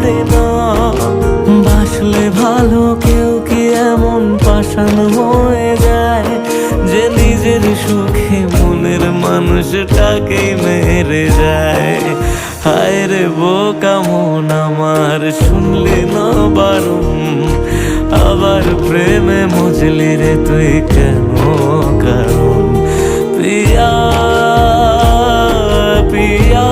পারে না। বাসলে ভালো কেউ কি এমন পাষাণ হয়ে যায় যে নিজের সুখে মনের মানুষটাকেই মেরে যায়। হায় রে বোকা মন আমার, শুনলি না বারণ, আবার প্রেমে মজলি রে তুই কেন কারণ? পিয়া পিয়া